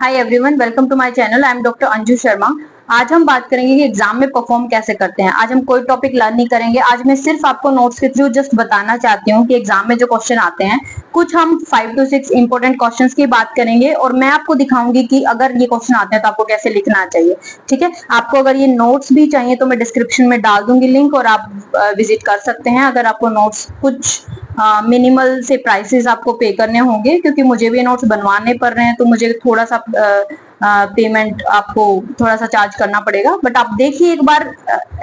Hi everyone, welcome to my channel. I am doctor Anju Sharma. आज हम बात करेंगे कि एग्जाम में परफॉर्म कैसे करते हैं। आज हम कोई टॉपिक लर्न नहीं करेंगे। आज मैं सिर्फ आपको नोट्स के थ्रू जस्ट बताना चाहती हूँ कि एग्जाम में जो क्वेश्चन आते हैं, कुछ हम 5 to 6 इंपॉर्टेंट क्वेश्चंस की बात करेंगे और मैं आपको दिखाऊंगी कि अगर ये क्वेश्चन आते हैं तो आपको कैसे लिखना चाहिए। ठीक है, आपको अगर ये नोट्स भी चाहिए तो मैं डिस्क्रिप्शन में डाल दूंगी लिंक और आप विजिट कर सकते हैं। अगर आपको नोट्स कुछ मिनिमल से प्राइसेस आपको पे करने होंगे, क्योंकि मुझे भी नोट्स बनवाने पड़ रहे हैं तो मुझे थोड़ा सा पेमेंट आपको थोड़ा सा चार्ज करना पड़ेगा। बट आप देखिए एक बार,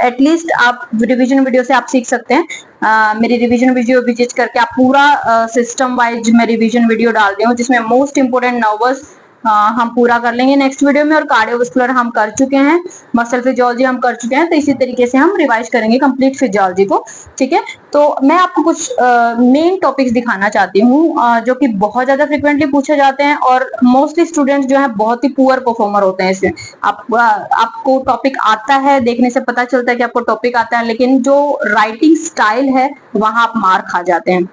एटलीस्ट आप रिवीजन वीडियो से आप सीख सकते हैं। मेरी रिवीजन वीडियो विजिट करके आप पूरा सिस्टम वाइज मैं रिवीजन वीडियो डाल दी हूँ, जिसमें मोस्ट इंपोर्टेंट नर्वस हम पूरा कर लेंगे नेक्स्ट वीडियो में, और कार्डियोवास्कुलर हम कर चुके हैं, मसल फिजियोलॉजी हम कर चुके हैं। तो इसी तरीके से हम रिवाइज करेंगे कंप्लीट फिजियोलॉजी को। ठीक है, तो मैं आपको कुछ मेन टॉपिक्स दिखाना चाहती हूँ जो कि बहुत ज्यादा फ्रिक्वेंटली पूछे जाते हैं और मोस्टली स्टूडेंट्स जो है बहुत ही पुअर परफॉर्मर होते हैं इसमें। आपको टॉपिक आता है, देखने से पता चलता है कि आपको टॉपिक आता है, लेकिन जो राइटिंग स्टाइल है वहां आप मार खा जाते हैं।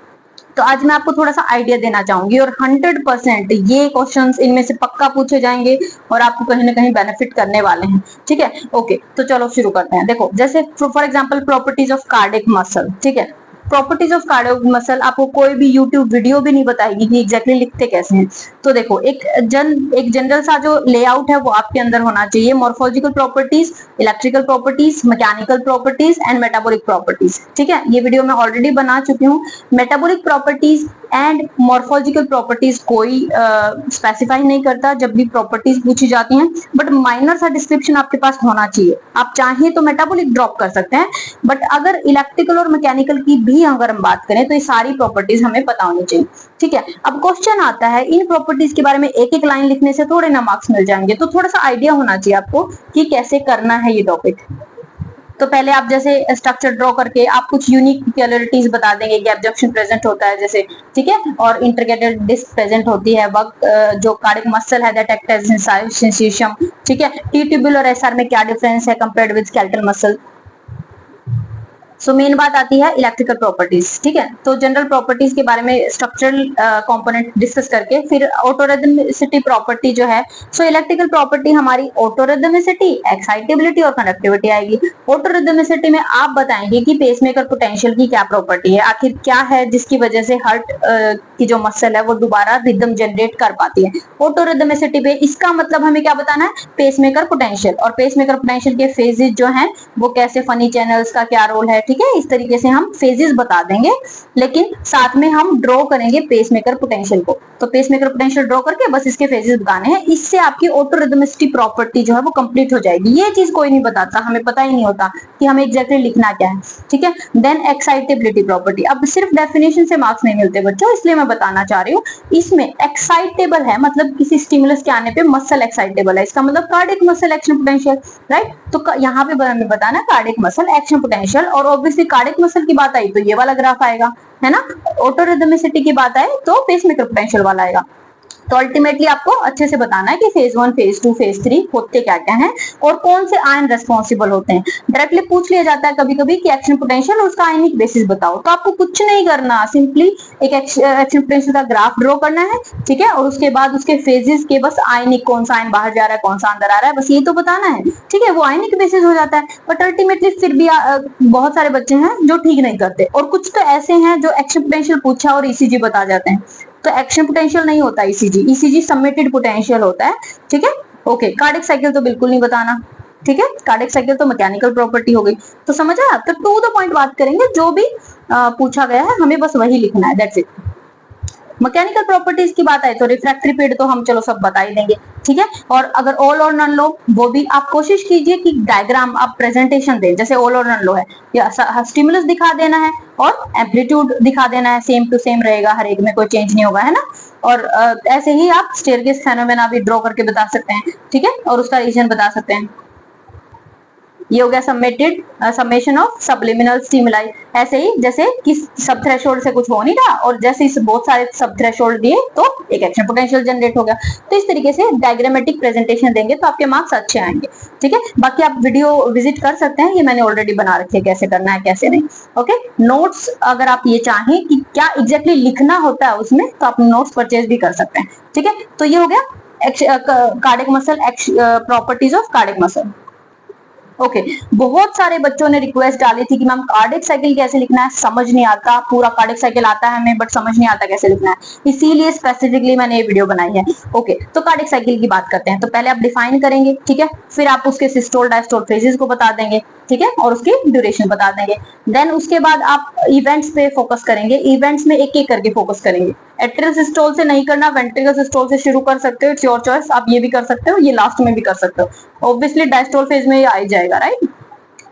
तो आज मैं आपको थोड़ा सा आइडिया देना चाहूंगी और 100% ये क्वेश्चंस इनमें से पक्का पूछे जाएंगे और आपको कहीं ना कहीं बेनिफिट करने वाले हैं। ठीक है, ओके, तो चलो शुरू करते हैं। देखो, जैसे for example properties of cardiac muscle. ठीक है, प्रॉपर्टीज ऑफ कार्डियक मसल आपको कोई भी यूट्यूब वीडियो भी नहीं बताएगी कि एग्जैक्टली लिखते कैसे हैं। तो देखो, एक जनरल सा जो लेआउट है वो आपके अंदर होना चाहिए। Morphological properties, electrical properties, mechanical properties and metabolic properties. ठीक है, ये वीडियो मैं ऑलरेडी बना चुकी हूँ। Metabolic properties and morphological properties कोई स्पेसिफाई नहीं करता जब भी प्रॉपर्टीज पूछी जाती हैं, बट माइनर सा डिस्क्रिप्शन आपके पास होना चाहिए। आप चाहें तो मेटाबॉलिक ड्रॉप कर सकते हैं, बट अगर इलेक्ट्रिकल और मैकेनिकल की भी अगर हम बात करें तो ये सारी प्रॉपर्टीज हमें पता होनी चाहिए। ठीक है, अब क्वेश्चन आता है, इन प्रॉपर्टीज के बारे में एक एक लाइन लिखने से थोड़े ना मार्क्स मिल जाएंगे, तो थोड़ा सा आइडिया होना चाहिए आपको कि कैसे करना है ये टॉपिक। तो पहले आप जैसे स्ट्रक्चर ड्रॉ करके आप कुछ यूनिक पेक्युलरिटीज बता देंगे, गैप जंक्शन प्रेजेंट होता है जैसे, ठीक है, और इंट्रीग्रेटेड डिस्क प्रेजेंट होती है। जो कार्डियक मसल है दैट एक्ट एज सिंसेशियम। ठीक है, टी ट्यूब्यूल और एसआर में क्या डिफरेंस है compared with skeletal muscle. So main बात आती है इलेक्ट्रिकल प्रॉपर्टीज। ठीक है, तो जनरल प्रॉपर्टीज के बारे में स्ट्रक्चरल कंपोनेंट डिस्कस करके फिर ऑटोरिदमिसिटी प्रॉपर्टी जो है, सो इलेक्ट्रिकल प्रॉपर्टी हमारी ऑटोरिदमिसिटी, एक्साइटेबिलिटी और कंडक्टिविटी आएगी। ऑटोरिदमिसिटी में आप बताएंगे कि पेसमेकर पोटेंशियल की क्या प्रॉपर्टी है, आखिर क्या है जिसकी वजह से हार्ट की जो मसल है वो दोबारा रिदम जनरेट कर पाती है। ऑटोरिदमिसिटी पे इसका मतलब हमें क्या बताना है, पेसमेकर पोटेंशियल, और पेसमेकर पोटेंशियल के फेजेस जो हैं वो कैसे, फनी चैनल्स का क्या रोल है। ठीक है, इस तरीके से हम फेजेस बता देंगे, लेकिन साथ में हम ड्रॉ करेंगे पेसमेकर पोटेंशियल को। तो पेसमेकर पोटेंशियल ड्रॉ करके बस इसके फेजेस बताने हैं। इससे आपकी ऑटोरिदमिसिटी प्रॉपर्टी जो है वो कंप्लीट हो जाएगी। ये चीज कोई नहीं बताता, हमें पता ही नहीं होता कि हमें एग्जैक्टली लिखना क्या है। ठीक है, देन एक्साइटेबिलिटी प्रॉपर्टी। अब सिर्फ डेफिनेशन से मार्क्स नहीं मिलते बच्चों, इसलिए मैं बताना चाह रही हूँ। इसमें एक्साइटेबल है मतलब किसी स्टिमुलस के आने पे मसल एक्साइटेबल है, इसका मतलब cardiac muscle action potential, right. तो यहाँ पे हमें बताना कार्डियक मसल एक्शन पोटेंशियल, और ऑब्वियसली कार्डियक मसल की बात आई तो ये वाला ग्राफ आएगा, है ना। ऑटोरिदमिसिटी की बात आए तो पेसमेकर पोटेंशियल वाला आएगा। तो अल्टीमेटली आपको अच्छे से बताना है कि फेज 1, फेज 2, फेज 3 होते क्या क्या हैं और कौन से आयन रेस्पॉन्सिबल होते हैं। डायरेक्टली पूछ लिया जाता है कभी कभी कि एक्शन पोटेंशियल और उसका आयनिक बेसिस बताओ, तो आपको कुछ नहीं करना, सिंपली एक एक्शन पोटेंशियल का ग्राफ ड्रॉ करना है। ठीक है, और उसके बाद उसके फेजेस के बस आयनिक, कौन सा आयन बाहर जा रहा है कौन सा अंदर आ रहा है, बस ये तो बताना है। ठीक है, वो आयनिक बेसिस हो जाता है। बट अल्टीमेटली फिर भी बहुत सारे बच्चे हैं जो ठीक नहीं करते, और कुछ तो ऐसे हैं जो एक्शन पोटेंशियल पूछा और ईसीजी बता जाते हैं। तो एक्शन पोटेंशियल नहीं होता ईसीजी, ईसीजी सबमिटेड पोटेंशियल होता है। ठीक है, ओके, कार्डियक साइकिल तो बिल्कुल नहीं बताना। ठीक है, कार्डियक साइकिल तो मैकेनिकल प्रॉपर्टी हो गई। तो समझ आया, तो टू द पॉइंट बात करेंगे, जो भी पूछा गया है हमें बस वही लिखना है, दैट्स इट। मैकेनिकल प्रॉपर्टीज की बात आए तो रिफ्रैक्टरी पीरियड तो हम चलो सब बता ही देंगे। ठीक है, और अगर ऑल और नन लो वो भी आप कोशिश कीजिए कि डायग्राम आप प्रेजेंटेशन दें, जैसे ऑल और नन लो है या स्टिमुलस दिखा देना है और एम्पलीट्यूड दिखा देना है, सेम टू सेम रहेगा, हर एक में कोई चेंज नहीं होगा, है ना। और ऐसे ही आप स्टेयरकेस फेनोमेना भी ड्रॉ करके बता सकते हैं। ठीक है, और उसका रीजन बता सकते हैं। ये हो गया submitted summation of subliminal stimuli. ऐसे ही जैसे कि सब थ्रेशोल्ड से कुछ हो नहीं रहा और जैसे इस बहुत सारे सब थ्रेशोल्ड दिए तो एक एक्शन पोटेंशियल जनरेट हो गया। तो इस तरीके से डायग्रामेटिक प्रेजेंटेशन देंगे तो आपके मार्क्स अच्छे आएंगे। ठीक है, बाकी आप वीडियो विजिट कर सकते हैं, ये मैंने ऑलरेडी बना रखी है कैसे करना है कैसे नहीं। ओके, नोट्स अगर आप ये चाहें कि क्या एग्जैक्टली लिखना होता है उसमें तो आप नोट्स परचेज भी कर सकते हैं। ठीक है, तो ये हो गया cardiac muscle, properties of cardiac muscle. Okay बहुत सारे बच्चों ने रिक्वेस्ट डाली थी कि मैम कार्डियक साइकिल कैसे लिखना है, समझ नहीं आता, पूरा कार्डियक साइकिल आता है हमें बट समझ नहीं आता कैसे लिखना है, इसीलिए स्पेसिफिकली मैंने ये वीडियो बनाई है। ओके तो कार्डियक साइकिल की बात करते हैं। तो पहले आप डिफाइन करेंगे, ठीक है, फिर आप उसके सिस्टोल डायस्टोल फेजेस को बता देंगे, ठीक है, और उसकी ड्यूरेशन बता देंगे। देन उसके बाद आप इवेंट्स पे फोकस करेंगे, इवेंट्स में एक एक करके फोकस करेंगे। एट्रियल सिस्टोल से नहीं करना, वेंट्रिकल सिस्टोल से शुरू कर सकते हो, इट्स योर चॉइस, आप ये भी कर सकते हो, ये लास्ट में भी कर सकते हो, ऑब्वियसली डायस्टोल फेज में ये आ ही जाएगा, राइट,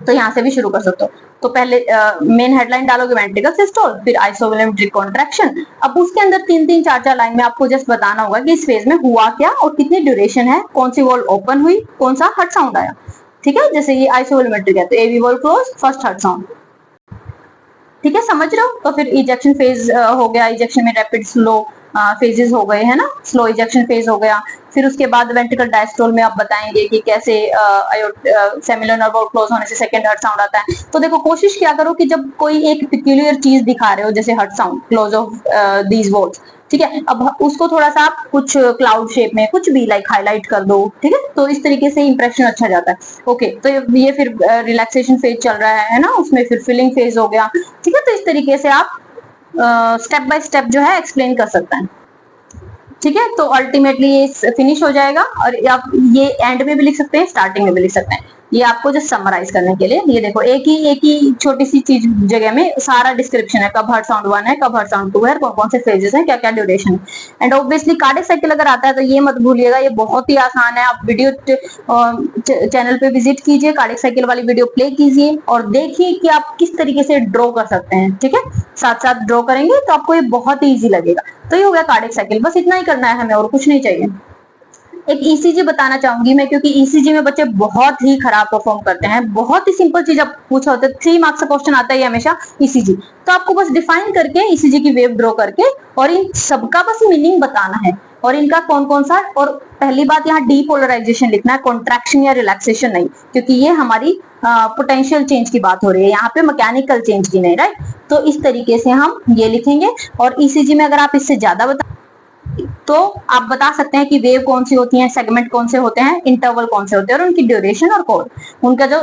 तो यहाँ से भी शुरू कर सकते हो। तो पहले मेन हेडलाइन डालोगे वेंट्रिकल सिस्टोल, फिर आइसोवोल्यूमेट्रिक कॉन्ट्रैक्शन। अब उसके अंदर 3-3 4-4 लाइन में आपको जस्ट बताना होगा कि इस फेज में हुआ क्या और कितनी ड्यूरेशन है, कौन सी वॉल्व ओपन हुई, कौन सा हर्ट साउंड आया, ठीक है, जैसे ये आइसोवोल्यूमेट्रिक है तो AV valve close, first heart sound, ठीक है, समझ रहे हो। तो फिर इजेक्शन फेज हो गया, इजेक्शन में रैपिड स्लो फेजेस हो गए है ना, स्लो इजेक्शन फेज हो गया। फिर उसके बाद वेंट्रिकल डायस्टोल में आप बताएंगे कि कैसे सेमिलर नर्व वॉल्व क्लोज होने से सेकंड हर्ट साउंड आता है। तो देखो कोशिश क्या करो कि जब कोई एक पिक्यूलियर चीज दिखा रहे हो जैसे heart sound close of these valves, ठीक है, अब उसको थोड़ा सा आप कुछ क्लाउड शेप में कुछ भी लाइक हाईलाइट कर दो, ठीक है, तो इस तरीके से इंप्रेशन अच्छा जाता है। ओके तो ये फिर रिलैक्सेशन फेज चल रहा है ना, उसमें फिर फिलिंग फेज हो गया, ठीक है, तो इस तरीके से आप स्टेप बाय स्टेप जो है एक्सप्लेन कर सकते हैं, ठीक है। तो अल्टीमेटली ये फिनिश हो जाएगा और आप ये एंड में भी लिख सकते हैं, स्टार्टिंग में भी लिख सकते हैं। ये आपको जस्ट समराइज करने के लिए, ये देखो एक ही छोटी सी चीज जगह में सारा डिस्क्रिप्शन है, कब हर्ट साउंड 1 है, कब हर्ट साउंड 2 है, कौन कौन से फेजेस हैं, क्या क्या ड्यूरेशन है। एंड ऑब्वियसली कार्डियक साइकिल अगर आता है तो ये मत भूलिएगा, ये बहुत ही आसान है। आप वीडियो चैनल पे विजिट कीजिए, कार्डियक साइकिल वाली वीडियो प्ले कीजिए और देखिए कि आप किस तरीके से ड्रॉ कर सकते हैं, ठीक है, साथ साथ ड्रॉ करेंगे तो आपको ये बहुत ही ईजी लगेगा। तो ये हो गया कार्डियक साइकिल, बस इतना ही करना है हमें और कुछ नहीं चाहिए। एक ईसीजी बताना चाहूंगी मैं, क्योंकि ईसीजी में बच्चे बहुत ही खराब परफॉर्म करते हैं। बहुत ही सिंपल चीज अब पूछा होता है, 3 मार्क्स का क्वेश्चन आता है हमेशा ईसीजी, तो आपको बस डिफाइन करके ईसीजी की वेव ड्रॉ करके और इन सबका बस मीनिंग बताना है और इनका कौन कौन सा। और पहली बात यहाँ डीपोलराइजेशन लिखना है, कॉन्ट्रैक्शन या रिलैक्सेशन नहीं, क्योंकि ये हमारी पोटेंशियल चेंज की बात हो रही है, यहाँ पे मैकेनिकल चेंज की नहीं, राइट। तो इस तरीके से हम ये लिखेंगे। और ईसीजी में अगर आप इससे ज्यादा बता तो आप बता सकते हैं कि वेव कौन सी होती है, सेगमेंट कौन से होते हैं, इंटरवल कौन से होते हैं और उनकी ड्यूरेशन और कोड, उनका जो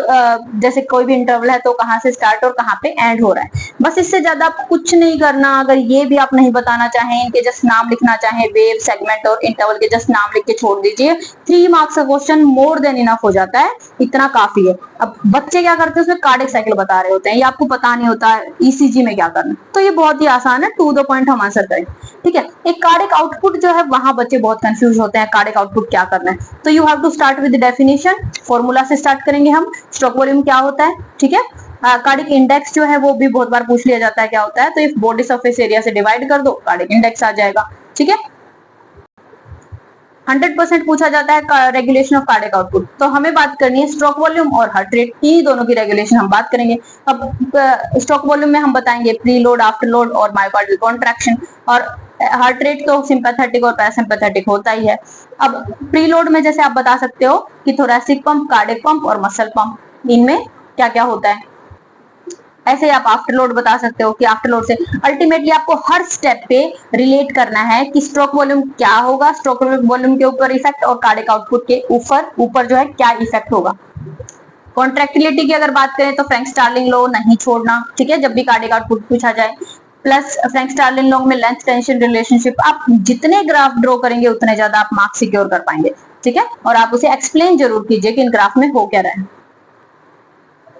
जैसे कोई भी इंटरवल है तो कहाँ से स्टार्ट और कहाँ पे एंड हो रहा है। बस इससे ज्यादा आप कुछ नहीं करना। अगर ये भी आप नहीं बताना चाहें, इनके जस्ट नाम लिखना चाहें, वेव, सेगमेंट और इंटरवल के जस्ट नाम लिख के छोड़ दीजिए। 3 मार्क्स का क्वेश्चन मोर देन इनफ हो जाता है, इतना काफी है। अब बच्चे क्या करते हैं, उसमें कार्डियक साइकिल बता रहे होते हैं, ये आपको पता नहीं होता है ईसीजी में क्या करना, तो ये बहुत ही आसान है, टू द पॉइंट हम आंसर करें, ठीक है। एक कार्डियक आउटपुट जो है वहां बच्चे बहुत कंफ्यूज होते हैं, कार्डियक आउटपुट क्या करना है। तो you have to start with definition, formula से स्टार्ट करेंगे हम। स्ट्रोक वॉल्यूम क्या होता है, ठीक है। कार्डियक इंडेक्स जो है वो भी बहुत बार पूछ लिया जाता है क्या होता है, तो इफ बॉडी सरफेस एरिया से डिवाइड कर दो कार्डियक इंडेक्स आ जाएगा, ठीक है। 100% पूछा जाता है रेगुलेशन ऑफ कार्डियक आउटपुट, तो हमें बात करनी है स्ट्रोक वॉल्यूम और हार्ट रेट, इन दोनों की रेगुलेशन हम बात करेंगे। अब स्ट्रोक वॉल्यूम में हम बताएंगे प्री लोड, आफ्टर लोड और मायोकार्डियल कॉन्ट्रैक्शन। और हार्ट रेट तो सिंपैथेटिक और पैरासिम्पैथेटिक होता ही है। अब प्री लोड में जैसे आप बता सकते हो कि थोरैसिक पंप, कार्डियक पंप और मसल पंप, इनमें क्या क्या होता है। ऐसे आप आफ्टर लोड बता सकते हो कि आफ्टर लोड से अल्टीमेटली आपको हर स्टेप पे रिलेट करना है कि स्ट्रोक वॉल्यूम क्या होगा, स्ट्रोक वॉल्यूम के ऊपर इफेक्ट और कार्डियक आउटपुट के ऊपर जो है क्या इफेक्ट होगा। कॉन्ट्रैक्टिलिटी की अगर बात करें तो फ्रैंक स्टार्लिंग लॉ नहीं छोड़ना, ठीक है, जब भी कार्डियक आउटपुट पूछा जाए। प्लस फ्रैंक स्टार्लिंग लॉ में लेंथ टेंशन रिलेशनशिप, आप जितने ग्राफ ड्रॉ करेंगे उतने ज्यादा आप मार्क्स सिक्योर कर पाएंगे, ठीक है। और आप उसे एक्सप्लेन जरूर कीजिए कि इन ग्राफ में हो क्या रहा है।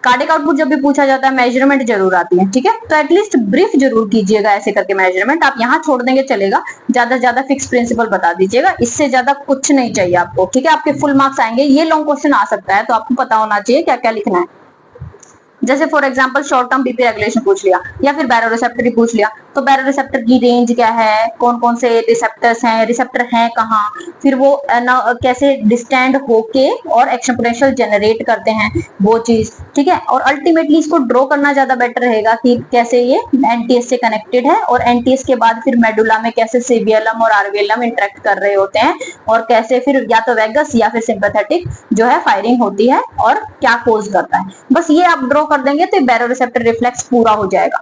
कार्डियक आउटपुट जब भी पूछा जाता है मेजरमेंट जरूर आती है, ठीक है, तो एटलीस्ट ब्रीफ जरूर कीजिएगा ऐसे करके मेजरमेंट। आप यहाँ छोड़ देंगे चलेगा, ज्यादा से ज्यादा फिक्स प्रिंसिपल बता दीजिएगा, इससे ज्यादा कुछ नहीं चाहिए आपको, ठीक है। आपके फुल मार्क्स आएंगे। ये लॉन्ग क्वेश्चन आ सकता है तो आपको पता होना चाहिए क्या क्या लिखना है। जैसे for example short term BP regulation पूछ लिया या फिर बैरोरिसेप्टर ही पूछ लिया, तो बैरोरिसेप्टर की रेंज क्या है, कौन कौन से रिसेप्टर्स हैं, रिसेप्टर हैं कहाँ, फिर वो कैसे डिस्टेंड होके और एक्शन पोटेंशियल जनरेट करते हैं, वो चीज, ठीक है। और अल्टीमेटली इसको ड्रॉ करना ज्यादा बेटर रहेगा कि कैसे ये एनटीएस से कनेक्टेड है और एनटीएस के बाद फिर मेडुला में कैसे सीबियलम और आर्वेलम इंटरेक्ट कर रहे होते हैं और कैसे फिर या तो वेगस या फिर सिंपैथेटिक जो है फायरिंग होती है और क्या कोज करता है। बस ये आप ड्रॉ कर देंगे तो बैरोरिसेप्टर रिफ्लेक्स पूरा हो जाएगा।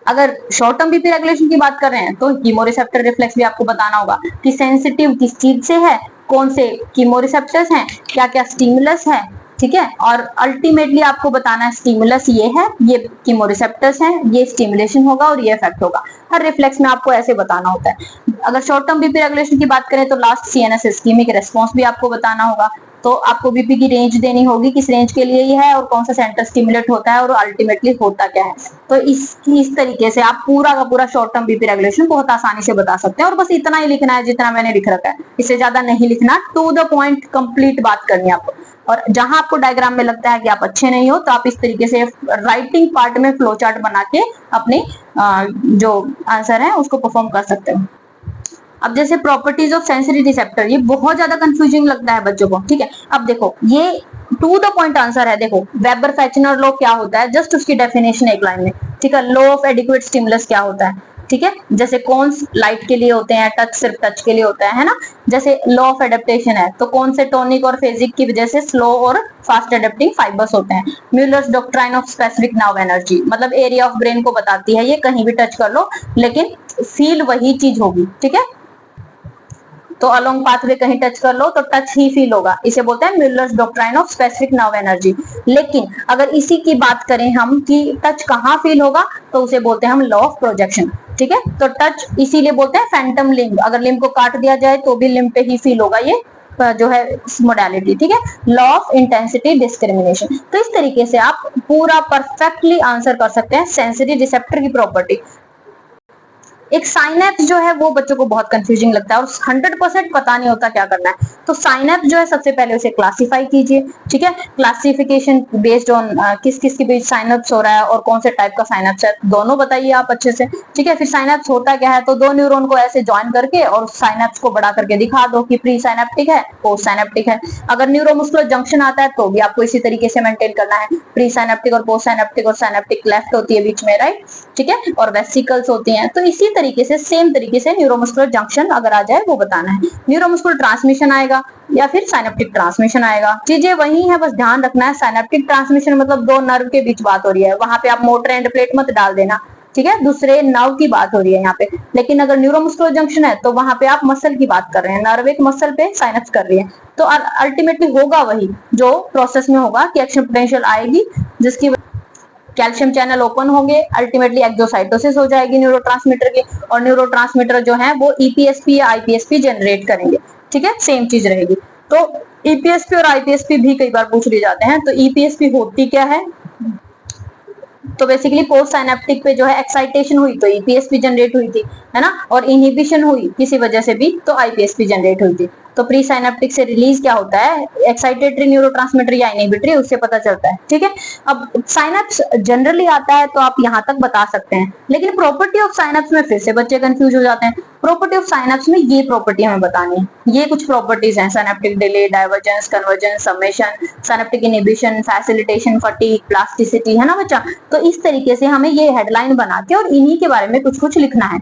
अगर शॉर्ट टर्म बीपी रेगुलेशन की बात कर रहे हैं तो कीमोरिसेप्टर रिफ्लेक्स भी आपको बताना होगा कि सेंसिटिव किस चीज से है, कौन से कीमोरिसेप्टर्स हैं, क्या क्या स्टिमुलस है, ठीक है। और अल्टीमेटली आपको बताना है स्टिमुलस ये है, ये कीमोरिसेप्टर्स हैं, ये स्टिमुलेशन होगा और ये इफेक्ट होगा। हर रिफ्लेक्स में आपको ऐसे बताना होता है। अगर शॉर्ट टर्म बीपी रेगुलेशन की बात करें तो लास्ट सीएनएस इस्कीमिक रेस्पॉन्स भी आपको बताना होगा। तो आपको बीपी की रेंज देनी होगी, किस रेंज के लिए ये है और कौन सा सेंटर स्टिमुलेट होता है और अल्टीमेटली होता क्या है। तो इस तरीके से आप पूरा का पूरा शॉर्ट टर्म बीपी रेगुलेशन बहुत आसानी से बता सकते हैं। और बस इतना ही लिखना है जितना मैंने लिख रखा है, इससे ज्यादा नहीं लिखना, टू द पॉइंट कंप्लीट बात करनी है आपको। और जहां आपको डायग्राम में लगता है कि आप अच्छे नहीं हो तो आप इस तरीके से राइटिंग पार्ट में फ्लो चार्ट बना के अपने जो आंसर है उसको परफॉर्म कर सकते हो। अब जैसे प्रॉपर्टीज ऑफ सेंसरी रिसेप्टर, ये बहुत ज्यादा कंफ्यूजिंग लगता है बच्चों को, ठीक है। अब देखो ये टू द पॉइंट आंसर है। देखो वेबर फेचनर लॉ क्या होता है, जस्ट उसकी डेफिनेशन एक लाइन में, ठीक है। लॉ ऑफ एडिक्वेट स्टिमुलस क्या होता है, ठीक है। जैसे कौन लाइट के लिए होते हैं, टच सिर्फ टच के लिए होता है ना। जैसे लॉ ऑफ एडेप्टेशन है तो कौन से टोनिक और फेजिक की वजह से स्लो और फास्ट एडेप्टिंग फाइबर्स होते हैं। Muller's doctrine of specific nerve energy, मतलब एरिया ऑफ ब्रेन को बताती है, ये कहीं भी टच कर लो लेकिन फील वही चीज होगी, ठीक है। तो अलोंग पाथवे कहीं टच कर लो तो टच ही फील होगा, इसे बोलते हैं Muller's doctrine of specific nerve energy. लेकिन अगर इसी की बात करें हम कि टच कहाँ फील होगा तो उसे बोलते हैं हम लॉ ऑफ प्रोजेक्शन, ठीक है। तो टच इसीलिए बोलते हैं फैंटम लिम्ब, अगर लिम्ब को काट दिया जाए तो भी लिम्ब पे ही फील होगा, ये जो है मोडालिटी, ठीक है। Law of intensity discrimination. तो इस तरीके से आप पूरा परफेक्टली आंसर कर सकते हैं सेंसरी रिसेप्टर की प्रॉपर्टी। एक साइनेप्स जो है वो बच्चों को बहुत कंफ्यूजिंग लगता है और 100% पता नहीं होता क्या करना है। तो साइनेप्स जो है सबसे पहले उसे क्लासिफाई कीजिए, ठीक है। क्लासिफिकेशन बेस्ड ऑन किस किस के बीच साइनेप्स हो रहा है और कौन से टाइप का साइनेप्स है, दोनों बताइए आप अच्छे से, ठीक है। फिर साइनेप्स होता क्या है, तो दो न्यूरॉन को ऐसे ज्वाइन करके और साइनेप्स को बड़ा करके दिखा दो कि प्री साइनेप्टिक है, पोस्ट साइनेप्टिक है। अगर न्यूरोमस्कुलर जंक्शन आता है तो भी आपको इसी तरीके से मेंटेन करना है, प्री साइनेप्टिक और पोस्ट साइनेप्टिक, और साइनेप्टिक लेफ्ट होती है बीच में, राइट, ठीक है। और वेसिकल्स होती हैं। तो इसी तरीके से सेम तरीके से न्यूरोमस्कुलर जंक्शन अगर आ जाए वो बताना है। न्यूरोमस्कुलर ट्रांसमिशन आएगा या फिर साइनेप्टिक ट्रांसमिशन आएगा, चीजें वही है, बस ध्यान रखना है। साइनेप्टिक ट्रांसमिशन मतलब दो नर्व के बीच बात हो रही है, वहां पे आप मोटर एंड प्लेट मत डाल देना, ठीक है, दूसरे नर्व की बात हो रही है यहाँ पे। लेकिन अगर न्यूरोमस्कुलर जंक्शन है तो वहां पे आप मसल की बात कर रहे हैं, नर्व एक मसल पे साइनेप्स कर रही है। तो अल्टीमेटली होगा वही जो प्रोसेस में होगा कि एक्शन पोटेंशियल आएगी जिसकी कैल्शियम चैनल ओपन होंगे, अल्टीमेटली एक्सोसाइटोसिस हो जाएगी न्यूरोट्रांसमीटर की, और न्यूरोट्रांसमीटर जो है वो ईपीएसपी या आईपीएसपी जनरेट करेंगे, ठीक है, सेम चीज रहेगी। तो ईपीएसपी और आईपीएसपी भी कई बार पूछ लिए जाते हैं। तो ईपीएसपी होती क्या है, तो बेसिकली पोस्ट साइनेप्टिक पे जो है एक्साइटेशन हुई तो ईपीएसपी जनरेट हुई थी, है ना, और इनहिबिशन हुई किसी वजह से भी तो आईपीएसपी जनरेट हुई थी। तो प्री साइनेप्टिक से रिलीज क्या होता है, एक्साइटेटरी न्यूरोट्रांसमीटर या इनहिबिटरी, उससे पता चलता है, ठीक है। अब साइनेप्स जनरली आता है तो आप यहाँ तक बता सकते हैं, लेकिन प्रॉपर्टी ऑफ साइनेप्स में फिर से बच्चे कंफ्यूज हो जाते हैं। प्रॉपर्टी ऑफ साइनेप्स में ये प्रॉपर्टी हमें बतानी है, ये कुछ प्रॉपर्टीज हैं, synaptic delay, divergence, convergence, summation, synaptic inhibition, facilitation, fatigue, plasticity, है ना बच्चा। तो इस तरीके से हमें ये हेडलाइन बना के और इन्हीं के बारे में कुछ कुछ लिखना है,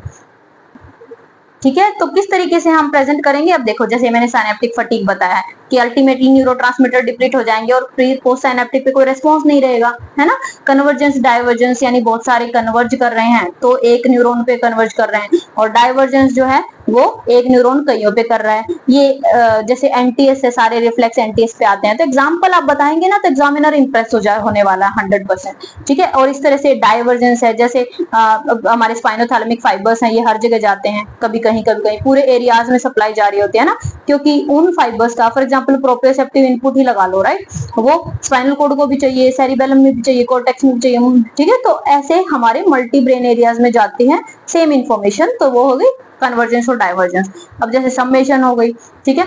ठीक है। तो किस तरीके से हम प्रेजेंट करेंगे, अब देखो जैसे मैंने साइनेप्टिक फटीग बताया है कि अल्टीमेटली न्यूरोट्रांसमीटर डिप्लीट हो जाएंगे और प्री पोस्ट साइनेप्टिक पे कोई रेस्पॉन्स नहीं रहेगा, है ना। कन्वर्जेंस, डाइवर्जेंस यानी बहुत सारे कन्वर्ज कर रहे हैं तो एक न्यूरॉन पे कन्वर्ज कर रहे हैं, और डाइवर्जेंस जो है वो एक न्यूरॉन कईयों पे कर रहा है। ये जैसे एनटीएस है, सारे रिफ्लेक्स एनटीएस पे आते हैं, तो एग्जाम्पल आप बताएंगे ना तो एग्जामिनर इंप्रेस हो जाए होने वाला 100%, ठीक है। और इस तरह से डाइवर्जेंस है, जैसे हमारे स्पाइनोथैलेमिक फाइबर्स हैं, ये हर जगह जाते हैं, कभी कहीं पूरे एरियाज में सप्लाई जा रही होती है ना, क्योंकि उन फाइबर्स का फॉर एग्जांपल प्रोप्रियोसेप्टिव इनपुट ही लगा लो, राइट, वो स्पाइनल कोड को भी चाहिए, सेरिबेलम में भी चाहिए, कॉर्टेक्स में भी चाहिए, ठीक है। तो ऐसे हमारे मल्टी ब्रेन एरियाज में जाती है सेम इंफॉर्मेशन, तो वो हो गई कन्वर्जेंस और डाइवर्जेंस। अब जैसे समेशन हो गई, ठीक है,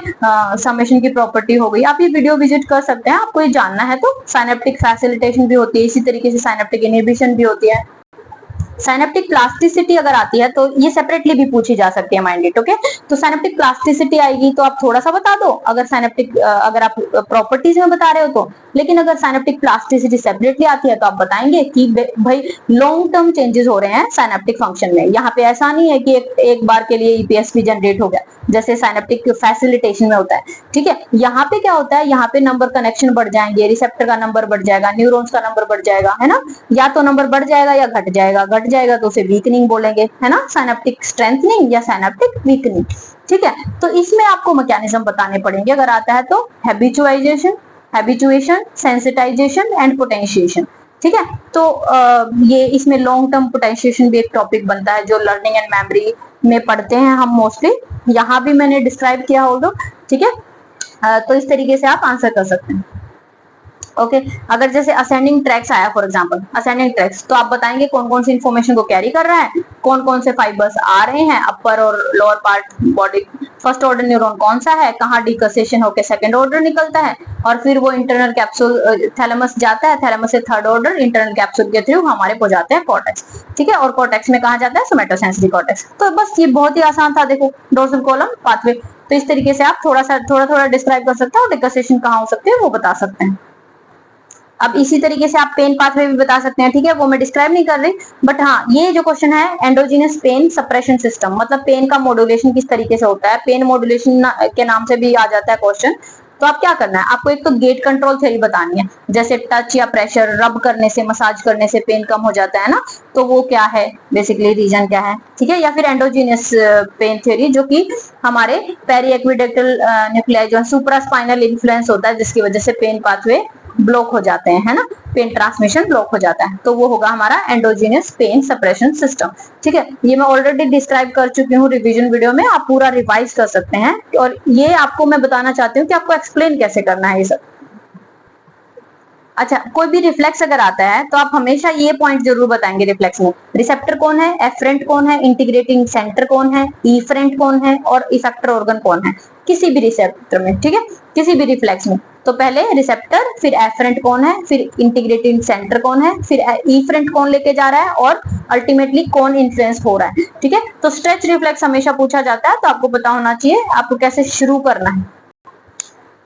समेशन की प्रॉपर्टी हो गई, आप ये वीडियो विजिट कर सकते हैं, आपको ये जानना है तो। साइनेप्टिक फैसिलिटेशन भी होती है, इसी तरीके से साइनेप्टिक इनहिबिशन भी होती है। साइनेप्टिक प्लास्टिसिटी अगर आती है तो ये सेपरेटली भी पूछी जा सकती है माइंडेड, ओके। तो साइनेप्टिक प्लास्टिसिटी आएगी तो आप थोड़ा सा बता दो, अगर साइनेप्टिक अगर आप प्रॉपर्टीज में बता रहे हो तो लेकिन अगर साइनेप्टिक प्लास्टिसिटी सेपरेटली आती है तो आप बताएंगे कि भाई लॉन्ग टर्म चेंजेस हो रहे हैं साइनेप्टिक फंक्शन में। यहाँ पे ऐसा नहीं है कि एक बार के लिए ईपीएसपी जनरेट हो गया जैसे साइनेप्टिक फैसिलिटेशन में होता है, ठीक है। यहाँ पे क्या होता है, यहाँ पे नंबर कनेक्शन बढ़ जाएंगे, रिसेप्टर का नंबर बढ़ जाएगा, न्यूरॉन्स का नंबर बढ़ जाएगा, है ना। या तो नंबर बढ़ जाएगा या घट जाएगा, घट जाएगा तो उसे वीकनिंग बोलेंगे, है ना, साइनेप्टिक स्ट्रेंथनिंग या साइनेप्टिक वीकनिंग, ठीक है। तो इसमें आपको मैकेनिज्म बताने पड़ेंगे अगर आता है तो, हैबिचुएशन, सेंसिटाइजेशन एंड पोटेंशिएशन, ठीक है। तो ये इसमें लॉन्ग टर्म पोटेंशिएशन भी एक टॉपिक बनता है जो लर्निंग एंड मेमोरी में पढ़ते हैं हम मोस्टली, यहाँ भी मैंने डिस्क्राइब किया होगा, ठीक है। तो इस तरीके से आप आंसर कर सकते हैं। ओके अगर जैसे असेंडिंग ट्रैक्स आया फॉर एग्जांपल, असेंडिंग ट्रैक्स, तो आप बताएंगे कौन कौन सी इंफॉर्मेशन को कैरी कर रहा है, कौन कौन से फाइबर्स आ रहे हैं अपर और lower part body, first order neuron कौन सा है, कहाँ डिकसेशन होकर सेकंड ऑर्डर निकलता है, और फिर वो इंटरनल कैप्सूल थैलेमस जाता है, थैलेमस से थर्ड ऑर्डर इंटरनल कैप्सूल के थ्रू हमारे को जाते हैं कॉर्टेक्स, ठीक है। और कॉर्टेक्स में कहा जाता है सोमैटोसेंसरी कॉर्टेक्स। तो बस ये बहुत ही आसान था, देखो डोर्सल कॉलम पाथवे। तो इस तरीके से आप थोड़ा डिस्क्राइब कर सकते हैं और डिकसेशन कहाँ हो सकते हैं वो बता सकते हैं। अब इसी तरीके से आप पेन पाथवे भी बता सकते हैं, ठीक है, वो मैं डिस्क्राइब नहीं कर रही, बट हाँ ये जो क्वेश्चन है एंडोजीनस पेन सप्रेशन सिस्टम, मतलब पेन का मॉड्यूलेशन किस तरीके से होता है, पेन मॉड्यूलेशन के नाम से भी आ जाता है क्वेश्चन। तो आप क्या करना है, आपको एक तो गेट कंट्रोल थ्योरी बतानी है, जैसे टच या प्रेशर, रब करने से, मसाज करने से पेन कम हो जाता है ना, तो वो क्या है बेसिकली रीजन क्या है, ठीक है। या फिर एंडोजीनस पेन थ्योरी जो कि हमारे पेरी एक्विडेक्टल न्यूक्लियाई जो सुप्रास्पाइनल इन्फ्लुएंस होता है जिसकी वजह से पेन पाथवे ब्लॉक हो जाते हैं, है ना, पेन ट्रांसमिशन ब्लॉक हो जाता है, तो वो होगा हमारा एंडोजीनियस पेन सप्रेशन सिस्टम, ठीक है। ये मैं ऑलरेडी डिस्क्राइब कर चुकी हूँ रिवीजन वीडियो में, आप पूरा रिवाइज कर सकते हैं। और ये आपको मैं बताना चाहती हूँ कि आपको एक्सप्लेन कैसे करना है ये सब। अच्छा कोई भी रिफ्लेक्स अगर आता है तो आप हमेशा ये पॉइंट जरूर बताएंगे रिफ्लेक्स में, रिसेप्टर कौन है, एफरेंट कौन है, इंटीग्रेटिंग सेंटर कौन है, इफरेंट कौन है और इफेक्टर ऑर्गन कौन है, किसी भी रिसेप्टर में, ठीक है, किसी भी रिफ्लेक्स में। तो पहले रिसेप्टर, फिर एफरेंट कौन है, फिर इंटीग्रेटिंग सेंटर कौन है, फिर इफरेंट कौन लेके जा रहा है और अल्टीमेटली कौन इन्फ्लुएंस हो रहा है, ठीक है। तो स्ट्रेच रिफ्लेक्स हमेशा पूछा जाता है, तो आपको पता होना चाहिए आपको कैसे शुरू करना है।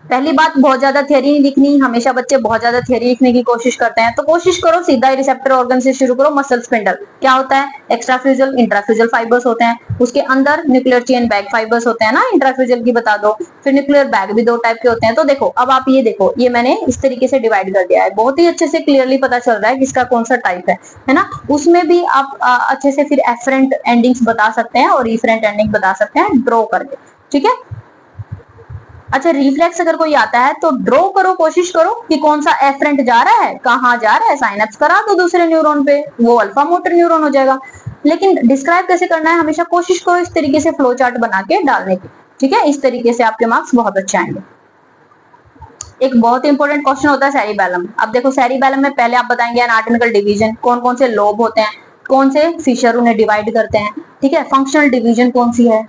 पहली बात, बहुत ज्यादा थियरी नहीं लिखनी, हमेशा बच्चे बहुत ज्यादा थियरी लिखने की कोशिश करते हैं, तो कोशिश करो सीधा ही रिसेप्टर ऑर्गन से शुरू करो। मसल स्पिंडल क्या होता है, एक्स्ट्राफ्यूजल इंट्राफ्यूजल फाइबर्स होते हैं, उसके अंदर न्यूक्लियर चेन बैग फाइबर्स होते हैं ना, इंट्राफ्यूजल की बता दो। फिर न्यूक्लियर बैग भी दो टाइप के होते हैं। तो देखो अब आप ये देखो, ये मैंने इस तरीके से डिवाइड कर दिया है, बहुत ही अच्छे से क्लियरली पता चल रहा है किसका कौन सा टाइप है ना। उसमें भी आप अच्छे से फिर एफरेंट एंडिंग्स बता सकते हैं और इफरेंट एंडिंग बता सकते हैं ड्रॉ करके, ठीक है। अच्छा रिफ्लेक्स अगर कोई आता है तो ड्रॉ करो, कोशिश करो कि कौन सा एफरेंट जा रहा है, कहाँ जा रहा है, साइनेप्स करा दो दूसरे न्यूरॉन पे, वो अल्फा मोटर न्यूरॉन हो जाएगा। लेकिन डिस्क्राइब कैसे करना है, हमेशा कोशिश करो इस तरीके से फ्लो चार्ट बना के डालने की, ठीक है। इस तरीके से आपके मार्क्स बहुत अच्छे आएंगे। एक बहुत इंपॉर्टेंट क्वेश्चन होता है सेरिबैलम। अब देखो सेरिबैलम में पहले आप बताएंगे एनाटॉमिकल डिवीजन, कौन कौन से लोब होते हैं, कौन से फिशर उन्हें डिवाइड करते हैं, ठीक है। फंक्शनल डिवीजन कौन सी है,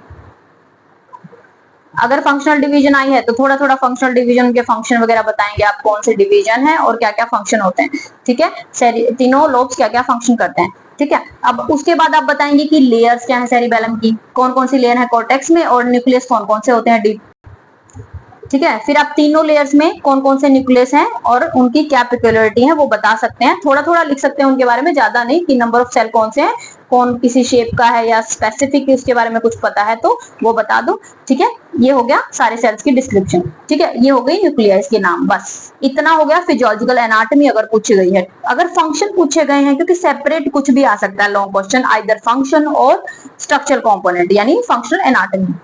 अगर फंक्शनल डिवीजन आई है तो थोड़ा थोड़ा फंक्शनल डिवीजन के फंक्शन वगैरह बताएंगे आप, कौन से डिवीजन है और क्या क्या फंक्शन होते हैं, ठीक है। तीनों लोब्स क्या क्या फंक्शन करते हैं, ठीक है। अब उसके बाद आप बताएंगे कि लेयर्स क्या है सेरिबैलम की, कौन कौन सी लेयर है कॉर्टेक्स में, और न्यूक्लियस कौन कौन से होते हैं डीप, ठीक है। फिर आप तीनों लेयर्स में कौन कौन से न्यूक्लियस हैं और उनकी क्या पेक्युलरिटी है वो बता सकते हैं, थोड़ा थोड़ा लिख सकते हैं उनके बारे में, ज्यादा नहीं, कि नंबर ऑफ सेल कौन से हैं, कौन किसी शेप का है या स्पेसिफिक उसके बारे में कुछ पता है तो वो बता दो, ठीक है। ये हो गया सारे सेल्स की डिस्क्रिप्शन, ठीक है। ये हो गई न्यूक्लियस के नाम, बस इतना हो गया। फिजियोलॉजिकल एनाटॉमी अगर पूछी गई है, अगर फंक्शन पूछे गए हैं, क्योंकि सेपरेट कुछ भी आ सकता है लॉन्ग क्वेश्चन, आइदर फंक्शन और स्ट्रक्चरल कंपोनेंट यानी फंक्शनल एनाटॉमी।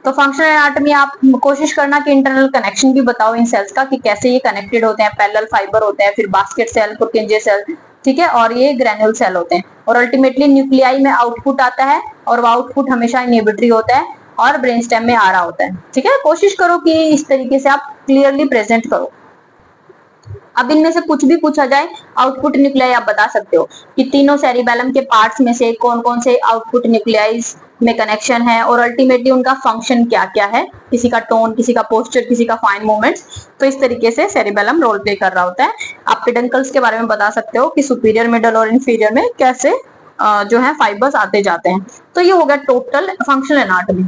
तो फंक्शनल एनाटॉमी आप कोशिश करना कि इंटरनल कनेक्शन भी बताओ इन सेल्स का, कि कैसे ये कनेक्टेड होते हैं, पैरेलल फाइबर होते हैं, फिर बास्केट सेल, पुरकिंजे सेल, ठीक है, और ये ग्रेन्यूल सेल होते हैं। और अल्टीमेटली न्यूक्लियाई में आउटपुट आता है और वो आउटपुट हमेशा इनहिबिटरी होता है और ब्रेन स्टेम में आ रहा होता है, ठीक है। कोशिश करो कि इस तरीके से आप क्लियरली प्रेजेंट करो। अब इनमें से कुछ भी पूछा जाए, आउटपुट न्यूक्लियाई आप बता सकते हो कि तीनों सेरिबैलम के पार्ट्स में से कौन कौन से आउटपुट न्यूक्लियाइज में कनेक्शन है और अल्टीमेटली उनका फंक्शन क्या क्या है, किसी का टोन, किसी का पोस्चर, किसी का फाइन मूवमेंट्स। तो इस तरीके से सेरिबैलम रोल प्ले कर रहा होता है। आप पेडंकल्स के बारे में बता सकते हो कि सुपीरियर, मिडल और इंफीरियर में कैसे जो है फाइबर्स आते जाते हैं। तो ये हो गया टोटल फंक्शनल एनाटॉमी।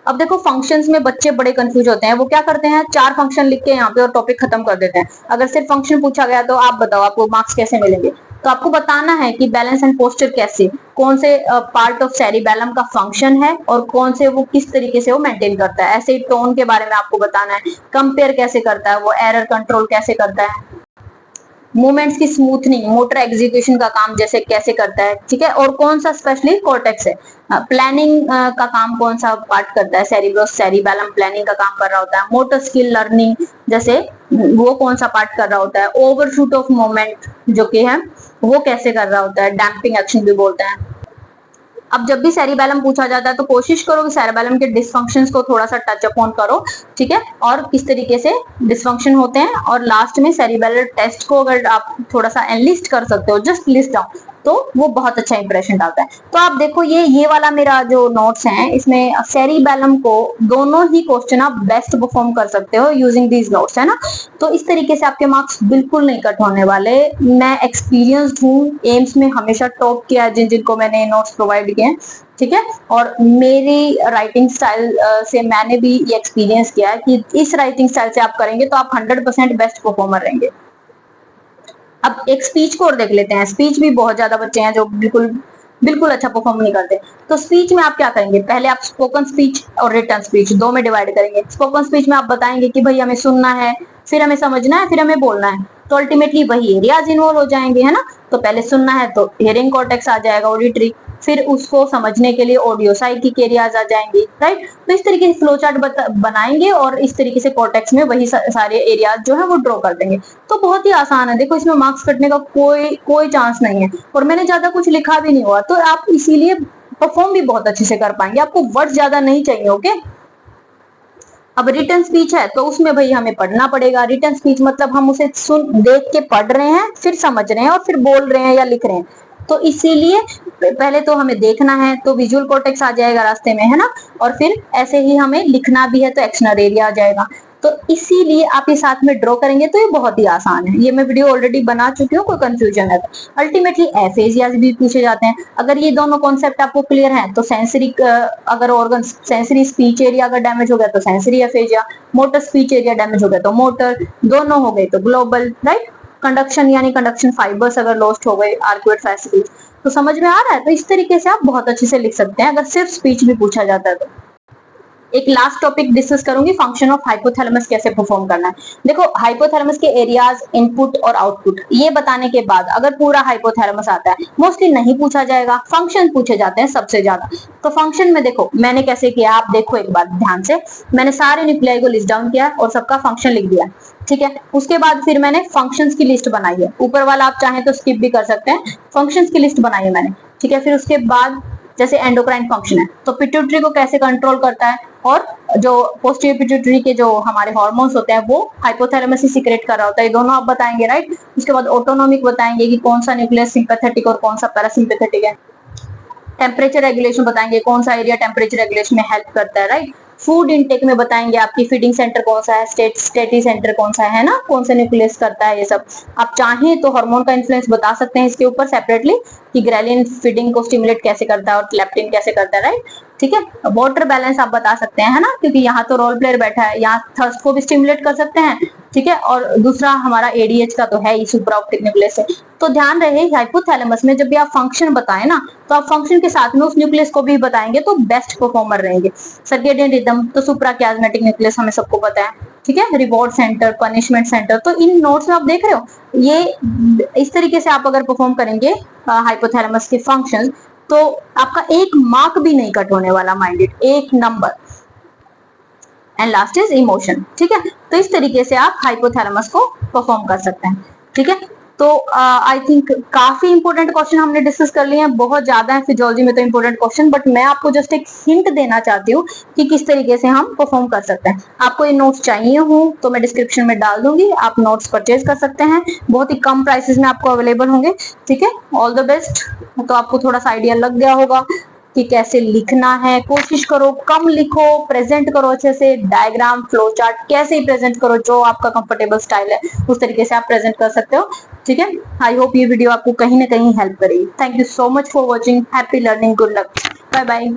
अब देखो फंक्शंस में बच्चे बड़े कंफ्यूज होते हैं, वो क्या करते हैं 4 फंक्शन लिख के यहाँ पे और टॉपिक खत्म कर देते हैं। अगर सिर्फ फंक्शन पूछा गया तो आप बताओ आपको मार्क्स कैसे मिलेंगे? तो आपको बताना है कि बैलेंस एंड पोस्चर कैसे, कौन से पार्ट ऑफ सेरिबैलम का फंक्शन है और कौन से वो किस तरीके से वो मेंटेन करता है। ऐसे ही टोन के बारे में आपको बताना है, कंपेयर कैसे करता है वो, एरर कंट्रोल कैसे करता है, मूवमेंट्स की स्मूथनिंग, मोटर एग्जीक्यूशन का काम जैसे कैसे करता है, ठीक है, और कौन सा स्पेशली कॉर्टेक्स है, प्लानिंग का काम कौन सा पार्ट करता है, सेरिब्रस सेरिबैलम प्लानिंग का काम कर रहा होता है, मोटर स्किल लर्निंग जैसे वो कौन सा पार्ट कर रहा होता है, ओवरशूट ऑफ मोमेंट जो कि है वो कैसे कर रहा होता है, डैम्पिंग एक्शन भी बोलते हैं। अब जब भी सेरिबैलम पूछा जाता है तो कोशिश करो कि सेरिबैलम के डिसफंक्शंस को थोड़ा सा टच अप ऑन करो, ठीक है, और किस तरीके से डिसफंक्शन होते हैं, और लास्ट में सेरिबैलर टेस्ट को अगर आप थोड़ा सा एनलिस्ट कर सकते हो, जस्ट लिस्ट डाउन, तो वो बहुत अच्छा इंप्रेशन डालता है। तो आप देखो ये वाला मेरा जो नोट्स है इसमें सेरिबैलम को दोनों ही क्वेश्चन आप बेस्ट परफॉर्म कर सकते हो यूजिंग दीज नोट्स, है ना। तो इस तरीके से आपके मार्क्स बिल्कुल नहीं कट होने वाले। मैं एक्सपीरियंस्ड हूँ, एम्स में हमेशा टॉप किया जिनको मैंने नोट्स प्रोवाइड किए हैं, ठीक है, और मेरी राइटिंग स्टाइल से मैंने भी ये एक्सपीरियंस किया है कि इस राइटिंग स्टाइल से आप करेंगे तो आप 100% बेस्ट परफॉर्मर रहेंगे। अब एक स्पीच को और देख लेते हैं। स्पीच भी बहुत ज्यादा बच्चे हैं जो बिल्कुल अच्छा परफॉर्म नहीं करते। तो स्पीच में आप क्या करेंगे, पहले आप स्पोकन स्पीच और रिटन स्पीच दो में डिवाइड करेंगे। स्पोकन स्पीच में आप बताएंगे कि भाई हमें सुनना है, फिर हमें समझना है, फिर हमें बोलना है, तो अल्टीमेटली वही एरियाज इन्वॉल्व हो जाएंगे, है ना। तो पहले सुनना है तो हियरिंग कॉर्टेक्स आ जाएगा, ऑडिटरी, फिर उसको समझने के लिए ऑडियो साइकिक एरियाज आ जाएंगे, राइट। तो इस तरीके से फ्लो चार्ट बनाएंगे और इस तरीके से कॉर्टेक्स में वही सारे एरियाज जो है वो ड्रॉ कर देंगे। तो बहुत ही आसान है, देखो इसमें मार्क्स कटने का कोई चांस नहीं है, और मैंने ज्यादा कुछ लिखा भी नहीं हुआ, तो आप इसीलिए परफॉर्म भी बहुत अच्छे से कर पाएंगे। आपको वर्ड्स ज्यादा नहीं चाहिए, ओके। अब रिटन स्पीच है तो उसमें भाई हमें पढ़ना पड़ेगा। रिटन स्पीच मतलब हम उसे सुन देख के पढ़ रहे हैं, फिर समझ रहे हैं और फिर बोल रहे हैं या लिख रहे हैं। तो इसीलिए पहले तो हमें देखना है तो विजुअल कॉर्टेक्स आ जाएगा रास्ते में, है ना, और फिर ऐसे ही हमें लिखना भी है तो एक्शनल एरिया आ जाएगा। तो इसीलिए आप ये साथ में ड्रॉ करेंगे तो ये बहुत ही आसान है। ये मैं वीडियो ऑलरेडी बना चुकी हूँ, कोई कंफ्यूजन है तो। अल्टीमेटली एफेजियाज भी पूछे जाते हैं। अगर ये दोनों कॉन्सेप्ट आपको क्लियर है तो सेंसरी, अगर ऑर्गन सेंसरी स्पीच एरिया अगर डैमेज हो गया तो sensory aphasia, motor speech area damage हो गया तो मोटर, दोनों हो गए तो ग्लोबल, राइट। कंडक्शन यानी कंडक्शन फाइबर्स अगर लॉस्ट हो गए, आर्कुएट फैसिकल्स। तो समझ में आ रहा है? तो इस तरीके से आप बहुत अच्छे से लिख सकते हैं अगर सिर्फ स्पीच भी पूछा जाता है तो। एक लास्ट टॉपिक डिस्कस करूंगी, फंक्शन ऑफ हाइपोथैलेमस कैसे परफॉर्म करना है। देखो हाइपोथैलेमस के एरियाज, इनपुट और आउटपुट ये बताने के बाद अगर पूरा हाइपोथैलेमस आता है, मोस्टली नहीं पूछा जाएगा, फंक्शन पूछे जाते हैं सबसे ज्यादा। तो फंक्शन में देखो मैंने कैसे किया, आप देखो एक बार ध्यान से। मैंने सारे न्यूक्लियाई को लिस्ट डाउन किया और सबका फंक्शन लिख दिया, ठीक है। उसके बाद फिर मैंने फंक्शंस की लिस्ट बनाई है, ऊपर वाला आप चाहें तो स्किप भी कर सकते हैं। फंक्शंस की लिस्ट बनाई है मैंने, ठीक है। फिर उसके बाद जैसे एंडोक्राइन फंक्शन है तो पिट्यूटरी को कैसे कंट्रोल करता है, और जो पोस्टीरियर पिट्यूटरी के जो हमारे हार्मोन्स होते हैं वो हाइपोथैलेमस ही सीक्रेट कर रहा होता है, ये दोनों आप बताएंगे, राइट। उसके बाद ऑटोनॉमिक बताएंगे कि कौन सा न्यूक्लियस सिंपैथेटिक और कौन सा पैरासिम्पैथेटिक है। टेम्परेचर रेगुलेशन बताएंगे, कौन सा एरिया टेम्परेचर रेगुलेशन में हेल्प करता है, राइट। फूड इनटेक में बताएंगे आपकी फीडिंग सेंटर कौन सा है, स्टेटी सेंटर कौन सा है ना, कौन सा न्यूक्लियस करता है ये सब। आप चाहें तो हार्मोन का इन्फ्लुएंस बता सकते हैं इसके ऊपर सेपरेटली कि ग्रेलिन फीडिंग को स्टिमुलेट कैसे करता है और लेप्टिन कैसे करता है, राइट, ठीक है। वाटर बैलेंस आप बता सकते हैं, है ना, क्योंकि यहाँ तो रोल प्लेयर बैठा है, यहाँ थर्स्ट को भी स्टिमुलेट कर सकते हैं, ठीक है। और दूसरा हमारा एडीएच का तो है ही, सुप्राऑप्टिक न्यूक्लियस है। तो ध्यान रहे हाइपोथैलेमस में जब भी आप फंक्शन बताएं ना तो आप फंक्शन के साथ में उस न्यूक्लियस को भी बताएंगे तो बेस्ट परफॉर्मर रहेंगे। सर्केडियन रिदम तो सुप्राकियास्मेटिक न्यूक्लियस हमें सबको पता है, ठीक है। रिवॉर्ड सेंटर, पनिशमेंट सेंटर, तो इन नोट्स में आप देख रहे हो ये इस तरीके से आप अगर परफॉर्म करेंगे हाइपोथैलेमस के फंक्शंस तो आपका एक मार्क भी नहीं कट होने वाला, माइंडेड, एक number. And last is emotion, ठीक है। तो इस तरीके से आप हाइपोथैलेमस को परफॉर्म कर सकते हैं, ठीक है। तो आई थिंक काफी इंपॉर्टेंट क्वेश्चन हमने डिस्कस कर लिए हैं, बहुत ज्यादा है फिजियोलॉजी में तो इंपॉर्टेंट क्वेश्चन, बट मैं आपको जस्ट एक हिंट देना चाहती हूँ कि किस तरीके से हम परफॉर्म कर सकते हैं। आपको ये नोट्स चाहिए हो तो मैं डिस्क्रिप्शन में डाल दूंगी, आप नोट्स परचेज कर सकते हैं, बहुत ही कम प्राइसेस में आपको अवेलेबल होंगे, ठीक है। All the best. तो आपको थोड़ा सा आइडिया लग गया होगा कि कैसे लिखना है। कोशिश करो कम लिखो, प्रेजेंट करो अच्छे से, डायग्राम, फ्लो चार्ट कैसे ही प्रेजेंट करो, जो आपका कंफर्टेबल स्टाइल है उस तरीके से आप प्रेजेंट कर सकते हो, ठीक है। आई होप ये वीडियो आपको कहीं ना कहीं हेल्प करेगी। Thank you so much for watching. Happy learning, good luck, bye bye.